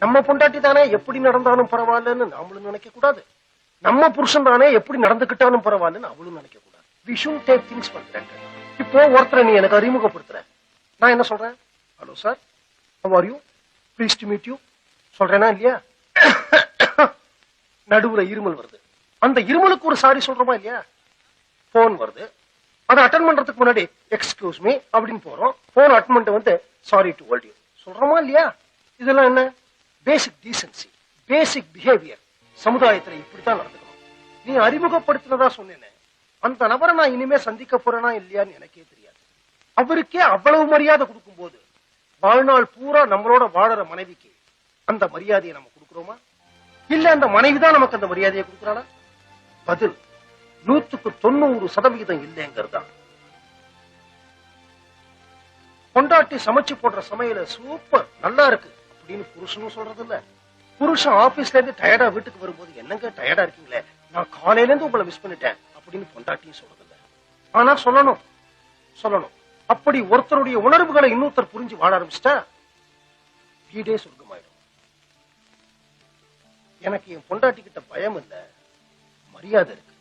நம்ம பொண்டாட்டி தானே எப்படி நடந்தாலும் பரவாயில்லன்னு நாமளும் நினைக்க கூடாது, நம்ம புருஷன் தானே எப்படி நடந்துகிட்டாலும் பரவாயில்லன்னு அவளும் நினைக்க கூடாது. We shouldn't take things for granted. இப்போ ஒருத்தரை நீ எனக்கு அறிமுகப்படுத்துற, நான் என்ன சொல்றேன்? Hello sir, how are you? Pleased to meet you சொல்றேனா இல்லையா? நடுவுல இருமல் வருது, அந்த இருமலுக்கு ஒரு சாரி சொல்றோமா இல்லையா? போன் வருது, அதை அட்டன் பண்றதுக்கு முன்னாடி எக்ஸ்கியூஸ் மீ அப்படின்னு போறோம், போன் அட்டன் பண்ணிட்டு வந்து சாரி டு ஹோல்ட் யூ சொல்றோமா இல்லையா? இதெல்லாம் என்ன? பேசிக் டீசன்சி, பேசிக் பிஹேவியர். சமுதாயத்துல இப்படித்தான் நடந்துக்கணும். நீ அறிமுகப்படுத்தினதா சொன்னேன்னு அந்த நபரை நான் இனிமே சந்திக்க போறேனா இல்லையான்னு எனக்கே தெரியாது. அவருக்கே அவ்வளவு மரியாதை கொடுக்கும் போது வாழ்நாள் பூரா நம்மளோட வாழற மனைவிக்கு அந்த மரியாதையை நம்ம கொடுக்கிறோமா? இல்ல அந்த மனைவிதான் நமக்கு அந்த மரியாதையை கொடுக்கிறாளா? பதில் 100% இல்லைங்கிறதா. பொண்டாட்டி சமைச்சு போடுற சமையல சூப்பர் நல்லா இருக்கு அப்படின்னு புருஷனும் சொல்றது இல்ல. புருஷன் ஆபீஸ்ல இருந்து டயர்டா வீட்டுக்கு வரும்போது என்னங்க டயர்டா இருக்கீங்களே, நான் காலையில இருந்து உங்களை மிஸ் பண்ணிட்டேன் அப்படின்னு பொண்டாட்டியும் சொல்றது இல்ல. ஆனா சொல்லணும். அப்படி ஒருத்தருடைய உணர்வுகளை இன்னொருத்தர் புரிஞ்சு வாழ ஆரம்பிச்சிட்டா வீடே சொர்க்கமாயிடும். எனக்கு என் பொண்டாட்டி கிட்ட பயம் இல்ல, மரியாதை இருக்கு.